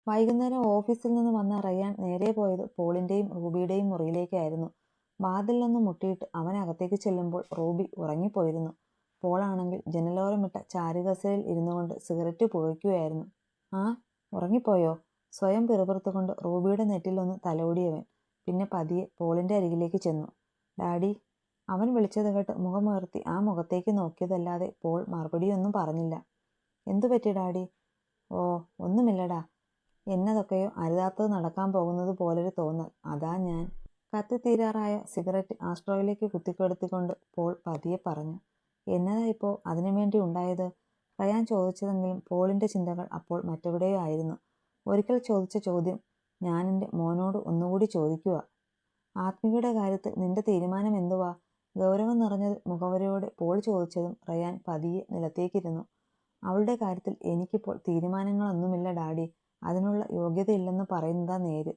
വൈകുന്നേരം ഓഫീസിൽ നിന്ന് വന്ന റയാൻ നേരെ പോയത് പോളിന്റെയും റൂബിയുടെയും മുറിയിലേക്കായിരുന്നു. വാതിലൊന്ന് മുട്ടിയിട്ട് അവൻ അകത്തേക്ക് ചെല്ലുമ്പോൾ റൂബി ഉറങ്ങിപ്പോയിരുന്നു. പോളാണെങ്കിൽ ജനലോരമിട്ട ചാരുകസേരയിൽ ഇരുന്നുകൊണ്ട് സിഗരറ്റ് പുകയ്ക്കുകയായിരുന്നു. ആ, ഉറങ്ങിപ്പോയോ? സ്വയം പിറുപിറുത്തുകൊണ്ട് റൂബിയുടെ നെറ്റിലൊന്ന് തലോടിയവൻ പിന്നെ പതിയെ പോളിന്റെ അരികിലേക്ക് ചെന്നു. ഡാഡി. അവൻ വിളിച്ചത് കേട്ട് മുഖമുയർത്തി ആ മുഖത്തേക്ക് നോക്കിയതല്ലാതെ പോൾ മറുപടിയൊന്നും പറഞ്ഞില്ല. എന്തു പറ്റി ഡാഡി? ഓ, ഒന്നുമില്ലടാ. എന്നതൊക്കെയോ അരുതാത്തത് നടക്കാൻ പോകുന്നത് പോലൊരു തോന്നൽ, അതാ ഞാൻ. കത്തിത്തീരാറായ സിഗരറ്റ് ആസ്ട്രോയിലേക്ക് കുത്തിക്കെടുത്തിക്കൊണ്ട് പോൾ പതിയെ പറഞ്ഞു. എന്നതാ ഇപ്പോൾ അതിനു വേണ്ടി ഉണ്ടായത്? റയാൻ ചോദിച്ചതെങ്കിലും പോളിന്റെ ചിന്തകൾ അപ്പോൾ മറ്റെവിടെയോ ആയിരുന്നു. ഒരിക്കൽ ചോദിച്ച ചോദ്യം ഞാൻ എൻ്റെ മോനോട് ഒന്നുകൂടി ചോദിക്കുക. ആത്മികയുടെ കാര്യത്തിൽ നിന്റെ തീരുമാനം എന്തുവാ? ഗൗരവം നിറഞ്ഞത് മുഖവരയോടെ പോൾ ചോദിച്ചതും റയാൻ പതിയെ നിലത്തേക്കിരുന്നു. അവളുടെ കാര്യത്തിൽ എനിക്കിപ്പോൾ തീരുമാനങ്ങളൊന്നുമില്ല ഡാഡി. അതിനുള്ള യോഗ്യതയില്ലെന്ന് പറയുന്നതാ നേര്.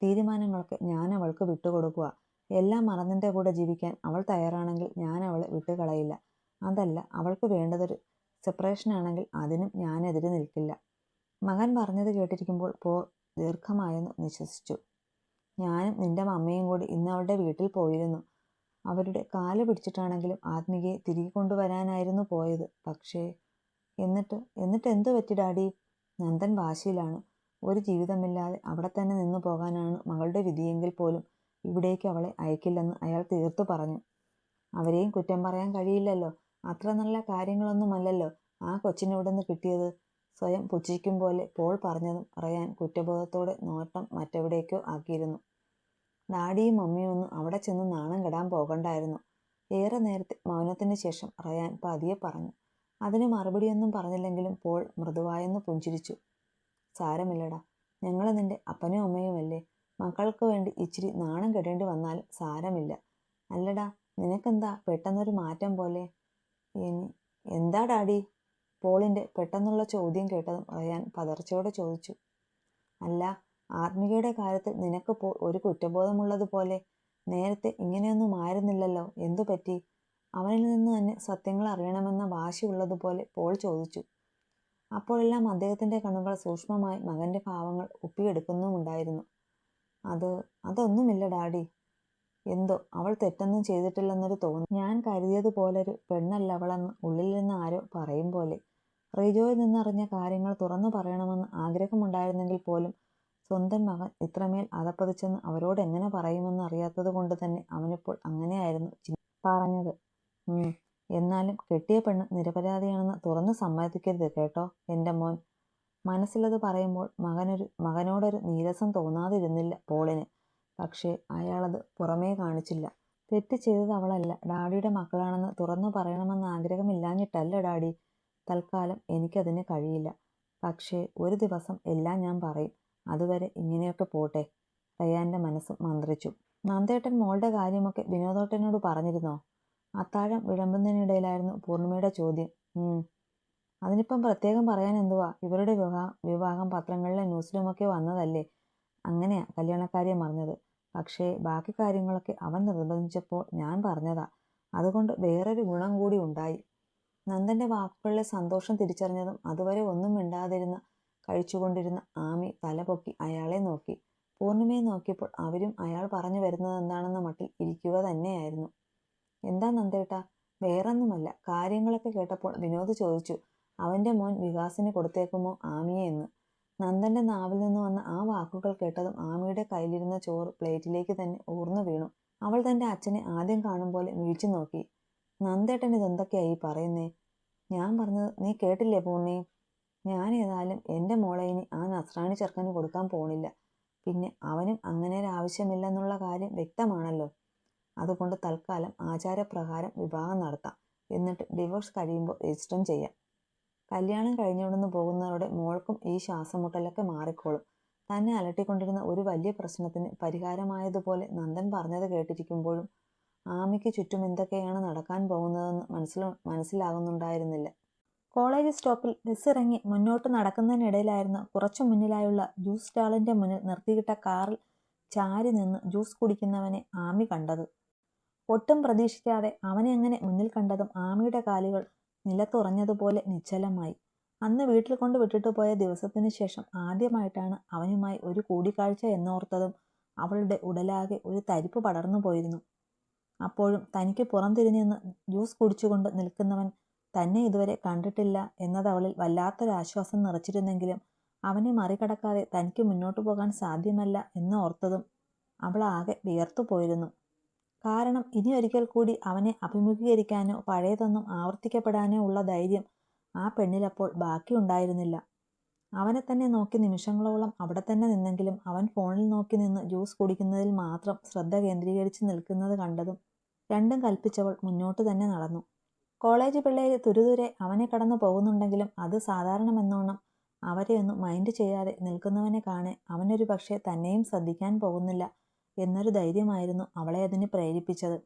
തീരുമാനങ്ങളൊക്കെ ഞാൻ അവൾക്ക് വിട്ടുകൊടുക്കുക. എല്ലാം മറന്നിൻ്റെ കൂടെ ജീവിക്കാൻ അവൾ തയ്യാറാണെങ്കിൽ ഞാൻ അവളെ വിട്ടുകളയില്ല. അതല്ല അവൾക്ക് വേണ്ടതൊരു സെപ്പറേഷനാണെങ്കിൽ അതിനും ഞാനെതിരെ നിൽക്കില്ല. മകൻ പറഞ്ഞത് കേട്ടിരിക്കുമ്പോൾ പോൾ ദീർഘമായെന്ന് നിശ്വസിച്ചു. ഞാനും നിന്റെ മമ്മയും കൂടി ഇന്ന് അവളുടെ വീട്ടിൽ പോയിരുന്നു. അവരുടെ കാല് പിടിച്ചിട്ടാണെങ്കിലും ആത്മികയെ തിരികെ കൊണ്ടുവരാനായിരുന്നു പോയത്. പക്ഷേ എന്നിട്ട് എന്തു പറ്റി ഡാഡി? നന്ദൻ വാശിയിലാണ്. ഒരു ജീവിതമില്ലാതെ അവിടെ തന്നെ നിന്നു പോകാനാണ് മകളുടെ വിധിയെങ്കിൽ പോലും ഇവിടേക്ക് അവളെ അയക്കില്ലെന്ന് അയാൾ തീർത്തു പറഞ്ഞു. അവരെയും കുറ്റം പറയാൻ കഴിയില്ലല്ലോ. അത്ര നല്ല കാര്യങ്ങളൊന്നുമല്ലല്ലോ ആ കൊച്ചിനിവിടെ നിന്ന് കിട്ടിയത്. സ്വയം പുച്ഛിക്കും പോലെ പോൾ പറഞ്ഞതും റയാൻ കുറ്റബോധത്തോടെ നോട്ടം മറ്റെവിടേക്കോ ആക്കിയിരുന്നു. ഡാഡിയും മമ്മിയും ഒന്നും അവിടെ ചെന്ന് നാണം കെടാൻ പോകണ്ടായിരുന്നു. ഏറെ നേരത്തെ മൗനത്തിന് ശേഷം റയാൻ പതിയെ പറഞ്ഞു. അതിന് മറുപടിയൊന്നും പറഞ്ഞില്ലെങ്കിലും പോൾ മൃദുവായെന്ന് പുഞ്ചിരിച്ചു. സാരമില്ലടാ, ഞങ്ങൾ നിന്റെ അപ്പനും അമ്മയുമല്ലേ. മക്കൾക്ക് വേണ്ടി ഇച്ചിരി നാണം കെടേണ്ടി വന്നാലും സാരമില്ല. അല്ലടാ, നിനക്കെന്താ പെട്ടെന്നൊരു മാറ്റം പോലെ? എന്താ ഡാഡി? പോളിന്റെ പെട്ടെന്നുള്ള ചോദ്യം കേട്ടതും റയാൻ പതർച്ചയോടെ ചോദിച്ചു. അല്ല, ആത്മികയുടെ കാര്യത്തിൽ നിനക്കിപ്പോൾ ഒരു കുറ്റബോധമുള്ളതുപോലെ. നേരത്തെ ഇങ്ങനെയൊന്നും ആയിരുന്നില്ലല്ലോ. എന്തു പറ്റി? അവനിൽ നിന്ന് തന്നെ സത്യങ്ങൾ അറിയണമെന്ന വാശിയുള്ളതുപോലെ പോൾ ചോദിച്ചു. അപ്പോഴെല്ലാം അദ്ദേഹത്തിന്റെ കണ്ണുകൾ സൂക്ഷ്മമായി മകന്റെ ഭാവങ്ങൾ ഒപ്പിയെടുക്കുന്നുമുണ്ടായിരുന്നു. അതൊന്നുമില്ല ഡാഡി. എന്തോ അവൾ തെറ്റൊന്നും ചെയ്തിട്ടില്ലെന്നൊരു തോന്നൽ. ഞാൻ കരുതിയതുപോലൊരു പെണ്ണല്ല അവളെന്ന് ഉള്ളിൽ നിന്ന് ആരോ പറയും പോലെ. റിജോയിൽ നിന്നറിഞ്ഞ കാര്യങ്ങൾ തുറന്നു പറയണമെന്ന് ആഗ്രഹമുണ്ടായിരുന്നെങ്കിൽ പോലും സ്വന്തം മകൻ ഇത്രമേൽ അധപ്പതിച്ചെന്ന് അവരോട് എങ്ങനെ പറയുമെന്ന് അറിയാത്തത് കൊണ്ട് തന്നെ അവനിപ്പോൾ അങ്ങനെയായിരുന്നു പറഞ്ഞത്. എന്നാലും കെട്ടിയ പെണ്ണ് നിരപരാധിയാണെന്ന് തുറന്നു സമ്മതിക്കരുത് കേട്ടോ എൻ്റെ മോൻ. മനസ്സിലത് പറയുമ്പോൾ മകനോടൊരു നീരസം തോന്നാതിരുന്നില്ല പോളിന്. പക്ഷേ അയാളത് പുറമേ കാണിച്ചില്ല. തെറ്റ് ചെയ്തത് അവളല്ല, ഡാഡിയുടെ മക്കളാണെന്ന് തുറന്നു പറയണമെന്ന് ആഗ്രഹമില്ലാഞ്ഞിട്ടല്ല ഡാഡി. തൽക്കാലം എനിക്കതിന് കഴിയില്ല. പക്ഷേ ഒരു ദിവസം എല്ലാം ഞാൻ പറയും. അതുവരെ ഇങ്ങനെയൊക്കെ പോട്ടെ. റയാന്റെ മനസ്സ് മന്ത്രിച്ചു. നന്ദേട്ടൻ മോളുടെ കാര്യമൊക്കെ വിനോദേട്ടനോട് പറഞ്ഞിരുന്നോ? അത്താഴം വിളമ്പുന്നതിനിടയിലായിരുന്നു പൂർണിമയുടെ ചോദ്യം. അതിനിപ്പം പ്രത്യേകം പറയാൻ എന്തുവാ? ഇവരുടെ വിവാഹം പത്രങ്ങളിലും ന്യൂസിലുമൊക്കെ വന്നതല്ലേ. അങ്ങനെയാ കല്യാണക്കാര്യം അറിഞ്ഞത്. പക്ഷേ ബാക്കി കാര്യങ്ങളൊക്കെ അവൻ നിർബന്ധിച്ചപ്പോൾ ഞാൻ പറഞ്ഞതാ. അതുകൊണ്ട് വേറൊരു ഗുണം കൂടി ഉണ്ടായി. നന്ദന്റെ വാക്കുകളിലെ സന്തോഷം തിരിച്ചറിഞ്ഞതും അതുവരെ ഒന്നും മിണ്ടാതിരുന്ന കഴിച്ചുകൊണ്ടിരുന്ന ആമി തലപൊക്കി അയാളെ നോക്കി. പൂർണിമയെ നോക്കിയപ്പോൾ അവരും അയാൾ പറഞ്ഞു വരുന്നതെന്താണെന്ന മട്ടിൽ ഇരിക്കുക തന്നെയായിരുന്നു. എന്താ നന്ദേട്ടാ? വേറൊന്നുമല്ല. കാര്യങ്ങളൊക്കെ കേട്ടപ്പോൾ വിനോദ് ചോദിച്ചു അവന്റെ മോൻ വികാസിന് കൊടുത്തേക്കുമോ ആമിയെ എന്ന്. നന്ദന്റെ നാവിൽ നിന്ന് വന്ന ആ വാക്കുകൾ കേട്ടതും ആമിയുടെ കയ്യിലിരുന്ന ചോറ് പ്ലേറ്റിലേക്ക് തന്നെ ഊർന്നു വീണു. അവൾ തന്റെ അച്ഛനെ ആദ്യം കാണും പോലെ വീഴ്ച നോക്കി. നന്ദേട്ടൻ ഇതെന്തൊക്കെയായി പറയുന്നേ? ഞാൻ പറഞ്ഞത് നീ കേട്ടില്ലേ പൂർണ്ണി? ഞാൻ ഏതായാലും എൻ്റെ മോളെ ഇനി ആ നസ്രാണി ചെറുക്കന് കൊടുക്കാൻ പോണില്ല. പിന്നെ അവനും അങ്ങനെ ഒരു ആവശ്യമില്ലെന്നുള്ള കാര്യം വ്യക്തമാണല്ലോ. അതുകൊണ്ട് തൽക്കാലം ആചാരപ്രകാരം വിവാഹം നടത്താം. എന്നിട്ട് ഡിവോഴ്സ് കഴിയുമ്പോൾ രജിസ്റ്ററും ചെയ്യാം. കല്യാണം കഴിഞ്ഞുകൊണ്ടെന്ന് പോകുന്നവരുടെ മോൾക്കും ഈ ശ്വാസമുട്ടലൊക്കെ മാറിക്കോളും. തന്നെ അലട്ടിക്കൊണ്ടിരുന്ന ഒരു വലിയ പ്രശ്നത്തിന് പരിഹാരമായതുപോലെ നന്ദൻ പറഞ്ഞത് കേട്ടിരിക്കുമ്പോഴും ആമിക്ക് ചുറ്റും എന്തൊക്കെയാണ് നടക്കാൻ പോകുന്നതെന്ന് മനസ്സിലാകുന്നുണ്ടായിരുന്നില്ല. കോളേജ് സ്റ്റോപ്പിൽ ബസ് ഇറങ്ങി മുന്നോട്ട് നടക്കുന്നതിനിടയിലായിരുന്നു കുറച്ചു മുന്നിലായുള്ള ജ്യൂസ് സ്റ്റാളിന്റെ മുന്നിൽ നിർത്തിയിട്ട കാറിൽ ചാരി നിന്ന് ജ്യൂസ് കുടിക്കുന്നവനെ ആമി കണ്ടത്. ഒട്ടും പ്രതീക്ഷിക്കാതെ അവനെ അങ്ങനെ മുന്നിൽ കണ്ടതും ആമിയുടെ കാലുകൾ നിലത്തുറഞ്ഞതുപോലെ നിശ്ചലമായി. അന്ന് വീട്ടിൽ കൊണ്ട് വിട്ടിട്ട് പോയ ദിവസത്തിന് ശേഷം ആദ്യമായിട്ടാണ് അവനുമായി ഒരു കൂടിക്കാഴ്ച എന്നോർത്തതും അവളുടെ ഉടലാകെ ഒരു തരിപ്പ് പടർന്നു പോയിരുന്നു. അപ്പോഴും തനിക്ക് പുറംതിരിഞ്ഞ് ജ്യൂസ് കുടിച്ചുകൊണ്ട് നിൽക്കുന്നവൻ തന്നെ ഇതുവരെ കണ്ടിട്ടില്ല എന്നതവളിൽ വല്ലാത്തൊരാശ്വാസം നിറച്ചിരുന്നെങ്കിലും അവനെ മറികടക്കാതെ തനിക്ക് മുന്നോട്ടു പോകാൻ സാധ്യമല്ല എന്നോർത്തതും അവളാകെ വിയർത്തു പോയിരുന്നു. കാരണം ഇനി ഒരിക്കൽ കൂടി അവനെ അഭിമുഖീകരിക്കാനോ പഴയതൊന്നും ആവർത്തിക്കപ്പെടാനോ ഉള്ള ധൈര്യം ആ പെണ്ണിലപ്പോൾ ബാക്കിയുണ്ടായിരുന്നില്ല. അവനെ തന്നെ നോക്കി നിമിഷങ്ങളോളം അവിടെ തന്നെ നിന്നെങ്കിലും അവൻ ഫോണിൽ നോക്കി നിന്ന് ജ്യൂസ് കുടിക്കുന്നതിൽ മാത്രം ശ്രദ്ധ കേന്ദ്രീകരിച്ച് നിൽക്കുന്നത് കണ്ടതും രണ്ടും കൽപ്പിച്ചവൾ മുന്നോട്ട് തന്നെ നടന്നു. കോളേജ് പിള്ളേര് തുരുതുരെ അവനെ കടന്നു പോകുന്നുണ്ടെങ്കിലും അത് സാധാരണമെന്നോണം അവരെയൊന്നും മൈൻഡ് ചെയ്യാതെ നിൽക്കുന്നവനെ കാണെ അവനൊരു പക്ഷേ തന്നെയും ശ്രദ്ധിക്കാൻ പോകുന്നില്ല എന്നൊരു ധൈര്യമായിരുന്നു അവളെ അതിന് പ്രേരിപ്പിച്ചത്.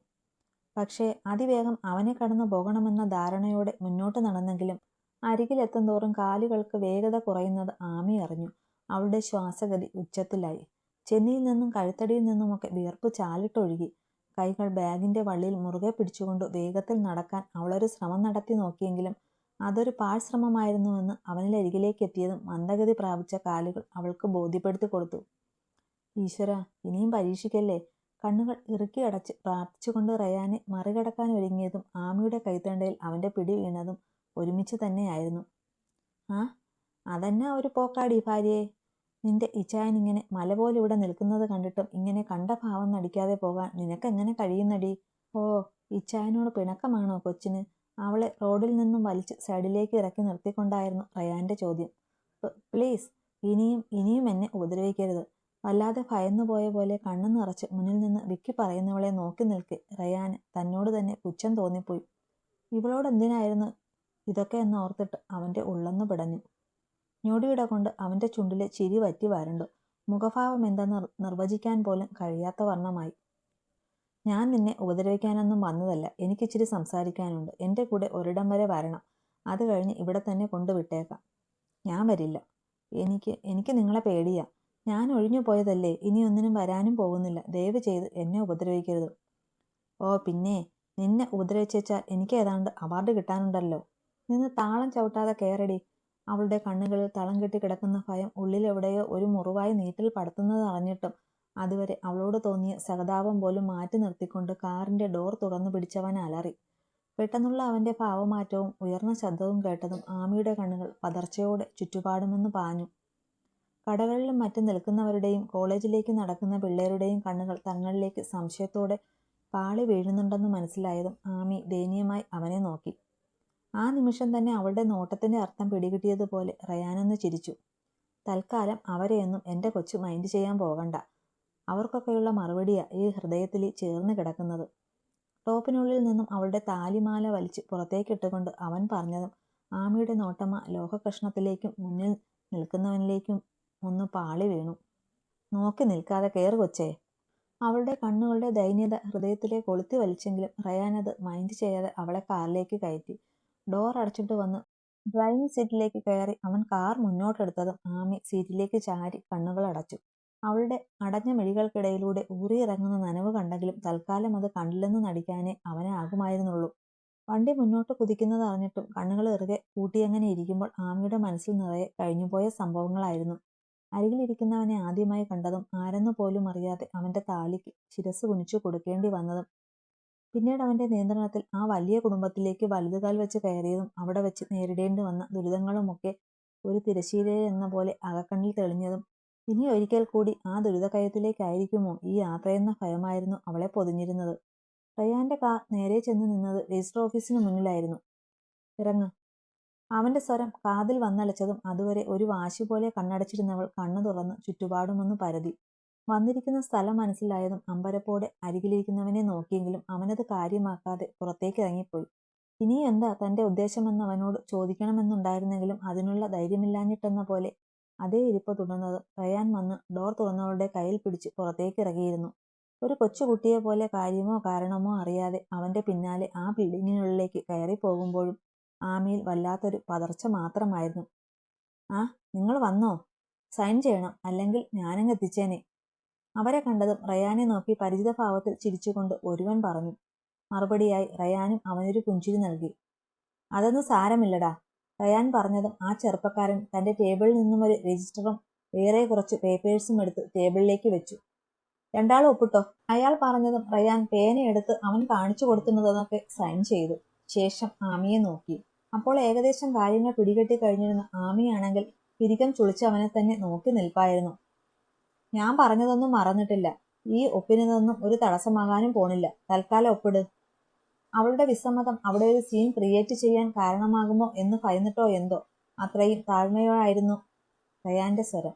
പക്ഷേ അതിവേഗം അവനെ കടന്നു പോകണമെന്ന ധാരണയോടെ മുന്നോട്ട് നടന്നെങ്കിലും അരികിലെത്തും തോറും കാലുകൾക്ക് വേഗത കുറയുന്നത് ആമി അറിഞ്ഞു. അവളുടെ ശ്വാസഗതി ഉച്ചത്തിലായി. ചെന്നിയിൽ നിന്നും കഴുത്തടിയിൽ നിന്നുമൊക്കെ വിയർപ്പ് ചാലിട്ടൊഴുകി. കൈകൾ ബാഗിന്റെ വള്ളിയിൽ മുറുകെ പിടിച്ചുകൊണ്ട് വേഗത്തിൽ നടക്കാൻ അവളൊരു ശ്രമം നടത്തി നോക്കിയെങ്കിലും അതൊരു പാഴ്ശ്രമമായിരുന്നുവെന്ന് അവനിലരികിലേക്ക് എത്തിയതും മന്ദഗതി പ്രാപിച്ച കാലുകൾ അവൾക്ക് ബോധ്യപ്പെടുത്തി കൊടുത്തു. ഈശ്വര, ഇനിയും പരീക്ഷിക്കല്ലേ. കണ്ണുകൾ ഇറുക്കി അടച്ച് പ്രാർത്ഥിച്ചുകൊണ്ട് റയാനെ മറികടക്കാൻ ഒരുങ്ങിയതും ആമിയുടെ കൈത്തണ്ടയിൽ അവന്റെ പിടി വീണതും ഒരുമിച്ച് തന്നെയായിരുന്നു. ആ അതന്നെ ഒരു പോക്കാടി ഭാര്യയെ. നിന്റെ ഇച്ചായൻ ഇങ്ങനെ മല പോലെ ഇവിടെ നിൽക്കുന്നത് കണ്ടിട്ടും ഇങ്ങനെ കണ്ട ഭാവം നടിക്കാതെ പോകാൻ നിനക്കെങ്ങനെ കഴിയുന്നടി? ഓ, ഇച്ചായനോട് പിണക്കമാണോ കൊച്ചിന്? അവളെ റോഡിൽ നിന്നും വലിച്ച് സൈഡിലേക്ക് ഇറക്കി നിർത്തിക്കൊണ്ടായിരുന്നു റയാന്റെ ചോദ്യം. പ്ലീസ്, ഇനിയും എന്നെ ഉപദ്രവിക്കരുത്. വല്ലാതെ ഭയന്നു പോയ പോലെ കണ്ണു നിറച്ച് മുന്നിൽ നിന്ന് വിക്കി പറയുന്നവളെ നോക്കി നിൽക്കെ റയാന് തന്നോട് തന്നെ പുച്ഛം തോന്നിപ്പോയി. ഇവളോട് എന്തിനായിരുന്നു ഇതൊക്കെ എന്നോർത്തിട്ട് അവന്റെ ഉള്ളൊന്നു പിടഞ്ഞു. ഞൊടിയിട കൊണ്ട് അവന്റെ ചുണ്ടിലെ ചിരി വറ്റി വരണ്ടു. മുഖഭാവം എന്തെന്ന് നിർവചിക്കാൻ പോലും കഴിയാത്ത വർണ്ണമായി. ഞാൻ നിന്നെ ഉപദ്രവിക്കാനൊന്നും വന്നതല്ല. എനിക്കിച്ചിരി സംസാരിക്കാനുണ്ട്. എൻ്റെ കൂടെ ഒരിടം വരെ വരണം. അത് കഴിഞ്ഞ് ഇവിടെ തന്നെ കൊണ്ടുവിട്ടേക്കാം. ഞാൻ വരില്ല. എനിക്ക് നിങ്ങളെ പേടിയാ. ഞാൻ ഒഴിഞ്ഞു പോയതല്ലേ. ഇനി ഒന്നിനും വരാനും പോകുന്നില്ല. ദയവ് ചെയ്ത് എന്നെ ഉപദ്രവിക്കരുത്. ഓ പിന്നെ, നിന്നെ ഉപദ്രവിച്ചാൽ എനിക്ക് ഏതാണ്ട് അവാർഡ് കിട്ടാനുണ്ടല്ലോ. നിന്ന് താളം ചവിട്ടാതെ കയറടി. അവളുടെ കണ്ണുകളിൽ തളം കെട്ടി കിടക്കുന്ന ഭയം ഉള്ളിലെവിടെയോ ഒരു മുറിവായി നീറ്റിൽ പടത്തുന്നത് അറിഞ്ഞിട്ടും അതുവരെ അവളോട് തോന്നിയ സഹതാപം പോലും മാറ്റി നിർത്തിക്കൊണ്ട് കാറിന്റെ ഡോർ തുറന്നു പിടിച്ചവൻ അലറി. പെട്ടെന്നുള്ള അവന്റെ ഭാവമാറ്റവും ഉയർന്ന ശബ്ദവും കേട്ടതും ആമിയുടെ കണ്ണുകൾ പതർച്ചയോടെ ചുറ്റുപാടുമെന്ന് പാഞ്ഞു. കടകളിലും മറ്റും നിൽക്കുന്നവരുടെയും കോളേജിലേക്ക് നടക്കുന്ന പിള്ളേരുടെയും കണ്ണുകൾ തങ്ങളിലേക്ക് സംശയത്തോടെ പാളി വീഴുന്നുണ്ടെന്ന് മനസ്സിലായതും ആമി ദയനീയമായി അവനെ നോക്കി. ആ നിമിഷം തന്നെ അവളുടെ നോട്ടത്തിന്റെ അർത്ഥം പിടികിട്ടിയതുപോലെ റയാനൊന്ന് ചിരിച്ചു. തൽക്കാലം അവരെയൊന്നും എൻ്റെ കൊച്ചു മൈൻഡ് ചെയ്യാൻ പോകണ്ട. അവർക്കൊക്കെയുള്ള മറുപടിയാ ഈ ഹൃദയത്തിൽ ചേർന്ന് കിടക്കുന്നത്. ടോപ്പിനുള്ളിൽ നിന്നും അവളുടെ താലിമാല വലിച്ച് പുറത്തേക്കിട്ടുകൊണ്ട് അവൻ പറഞ്ഞതും ആമിയുടെ നോട്ടമ്മ ലോഹകഷ്ണത്തിലേക്കും മുന്നിൽ നിൽക്കുന്നവനിലേക്കും ഒന്ന് പാളി വീണു. നോക്കി നിൽക്കാതെ കയറി കൊച്ചേ. അവളുടെ കണ്ണുകളുടെ ദൈന്യത ഹൃദയത്തിലെ കൊളുത്തി വലിച്ചെങ്കിലും റയാനത് മൈൻഡ് ചെയ്യാതെ അവളെ കാറിലേക്ക് കയറ്റി. ഡോർ അടച്ചിട്ട് വന്ന് ഡ്രൈവിംഗ് സീറ്റിലേക്ക് കയറി അവൻ കാർ മുന്നോട്ടെടുത്തതും ആമി സീറ്റിലേക്ക് ചാരി കണ്ണുകൾ അടച്ചു. അവളുടെ അടഞ്ഞ മിഴികൾക്കിടയിലൂടെ ഊറിയിറങ്ങുന്ന നനവ് കണ്ടെങ്കിലും തൽക്കാലം അത് കണ്ടില്ലെന്ന് നടിക്കാനേ അവനാകുമായിരുന്നുള്ളൂ. വണ്ടി മുന്നോട്ട് കുതിക്കുന്നത് അറിഞ്ഞിട്ടും കണ്ണുകൾ ഇറുകെ പൂട്ടിയങ്ങനെ ഇരിക്കുമ്പോൾ ആമിയുടെ മനസ്സിൽ നിറയെ കഴിഞ്ഞുപോയ സംഭവങ്ങളായിരുന്നു. അരികിലിരിക്കുന്നവനെ ആദ്യമായി കണ്ടതും ആരെന്നു പോലും അറിയാതെ അവന്റെ താലിക്ക് ശിരസ് കുനിച്ചു കൊടുക്കേണ്ടി വന്നതും പിന്നീട് അവന്റെ നിയന്ത്രണത്തിൽ ആ വലിയ കുടുംബത്തിലേക്ക് വലതുകാൽ വെച്ച് കയറിയതും അവിടെ വെച്ച് നേരിടേണ്ടി വന്ന ദുരിതങ്ങളുമൊക്കെ ഒരു തിരശീലയെന്ന പോലെ അകക്കണ്ണിൽ തെളിഞ്ഞതും ഇനി ഒരിക്കൽ കൂടി ആ ദുരിതക്കയത്തിലേക്കായിരിക്കുമോ ഈ യാത്രയെന്ന ഭയമായിരുന്നു അവളെ പൊതിഞ്ഞിരുന്നത്. റയാന്റെ കാർ നേരെ ചെന്ന് നിന്നത് രജിസ്റ്റർ ഓഫീസിന് മുന്നിലായിരുന്നു. ഇറങ്ങ്. അവന്റെ സ്വരം കാതിൽ വന്നലച്ചതും അതുവരെ ഒരു വാശി പോലെ കണ്ണടച്ചിരുന്നവൾ കണ്ണു തുറന്ന് ചുറ്റുപാടുമൊന്ന് പരതി. വന്നിരിക്കുന്ന സ്ഥലം മനസ്സിലായതും അമ്പരപ്പോടെ അരികിലിരിക്കുന്നവനെ നോക്കിയെങ്കിലും അവനത് കാര്യമാക്കാതെ പുറത്തേക്ക് ഇറങ്ങിപ്പോയി. ഇനിയും എന്താ തന്റെ ഉദ്ദേശമെന്ന് അവനോട് ചോദിക്കണമെന്നുണ്ടായിരുന്നെങ്കിലും അതിനുള്ള ധൈര്യമില്ലാഞ്ഞിട്ടെന്ന പോലെ അതേ ഇരിപ്പ് തുടർന്നത് റയാൻ വന്ന് ഡോർ തുറന്നവളുടെ കയ്യിൽ പിടിച്ച് പുറത്തേക്ക് ഇറങ്ങിയിരുന്നു. ഒരു കൊച്ചുകുട്ടിയെ പോലെ കാര്യമോ കാരണമോ അറിയാതെ അവന്റെ പിന്നാലെ ആ ബിൽഡിങ്ങിനുള്ളിലേക്ക് കയറി പോകുമ്പോഴും ആമിയിൽ വല്ലാത്തൊരു പതർച്ച മാത്രമായിരുന്നു. ആ, നിങ്ങൾ വന്നോ? സൈൻ ചെയ്യണം, അല്ലെങ്കിൽ ഞാനങ്ങ് എത്തിച്ചേനെ. അവരെ കണ്ടതും റയാനെ നോക്കി പരിചിത ഭാവത്തിൽ ചിരിച്ചുകൊണ്ട് ഒരുവൻ പറഞ്ഞു. മറുപടിയായി റയാനും അവനൊരു പുഞ്ചിരി നൽകി. അതൊന്നും സാരമില്ലടാ. റയാൻ പറഞ്ഞതും ആ ചെറുപ്പക്കാരൻ തന്റെ ടേബിളിൽ നിന്നും ഒരു രജിസ്റ്ററും വേറെ കുറച്ച് പേപ്പേഴ്സും എടുത്ത് ടേബിളിലേക്ക് വെച്ചു. രണ്ടാളും ഒപ്പിട്ടോ. അയാൾ പറഞ്ഞതും റയാൻ പേനയെടുത്ത് അവൻ കാണിച്ചു കൊടുക്കുന്നതൊക്കെ സൈൻ ചെയ്തു. ശേഷം ആമിയെ നോക്കി. അപ്പോൾ ഏകദേശം കാര്യങ്ങൾ പിടികെട്ടി കഴിഞ്ഞിരുന്ന ആമിയാണെങ്കിൽ പിരികം ചുളിച്ച് അവനെ തന്നെ നോക്കി നിൽപ്പായിരുന്നു. ഞാൻ പറഞ്ഞതൊന്നും മറന്നിട്ടില്ല. ഈ ഒപ്പിനതൊന്നും ഒരു തടസ്സമാകാനും പോണില്ല. തൽക്കാലം ഒപ്പിട്. അവളുടെ വിസമ്മതം അവിടെ ഒരു സീൻ ക്രിയേറ്റ് ചെയ്യാൻ കാരണമാകുമോ എന്ന് ഭയന്നിട്ടോ എന്തോ അത്രയും താഴ്മയോടായിരുന്നു റയാന്റെ സ്വരം.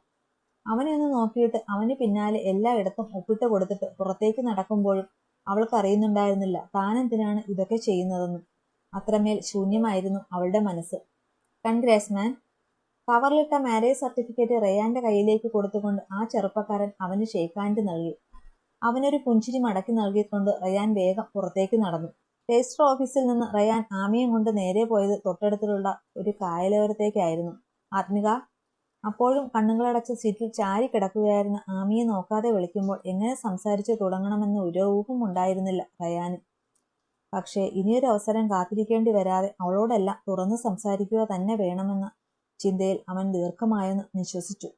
അവനെ ഒന്ന് നോക്കിയിട്ട് അവന് പിന്നാലെ എല്ലായിടത്തും ഒപ്പിട്ട് കൊടുത്തിട്ട് പുറത്തേക്ക് നടക്കുമ്പോഴും അവൾക്കറിയുന്നുണ്ടായിരുന്നില്ല താനെന്തിനാണ് ഇതൊക്കെ ചെയ്യുന്നതെന്ന്. അത്രമേൽ ശൂന്യമായിരുന്നു അവളുടെ മനസ്സ്. കൺഗ്രാറ്റ്സ് മാൻ. കവറിലിട്ട മാരേജ് സർട്ടിഫിക്കറ്റ് റയാന്റെ കയ്യിലേക്ക് കൊടുത്തുകൊണ്ട് ആ ചെറുപ്പക്കാരൻ അവന് ഷേക്ക് ഹാൻഡ് നൽകി. അവനൊരു പുഞ്ചിരി മടക്കി നൽകിക്കൊണ്ട് റയാൻ വേഗം പുറത്തേക്ക് നടന്നു. രജിസ്റ്റർ ഓഫീസിൽ നിന്ന് റയാൻ ആമിയും കൊണ്ട് നേരെ പോയത് തൊട്ടടുത്തുള്ള ഒരു കായലോരത്തേക്കായിരുന്നു. ആത്മിക. അപ്പോഴും കണ്ണുകളടച്ച സീറ്റിൽ ചാരി കിടക്കുകയായിരുന്ന ആമിയെ നോക്കാതെ വിളിക്കുമ്പോൾ എങ്ങനെ സംസാരിച്ചു തുടങ്ങണമെന്ന് ഒരു ഊഹം ഉണ്ടായിരുന്നില്ല റയാന്. പക്ഷേ ഇനിയൊരു അവസരം കാത്തിരിക്കേണ്ടി വരാതെ അവളോടെല്ലാം തുറന്നു സംസാരിക്കുക തന്നെ വേണമെന്ന ചിന്തയിൽ അവൻ ദീർഘമായൊന്ന് നിശ്വസിച്ചു.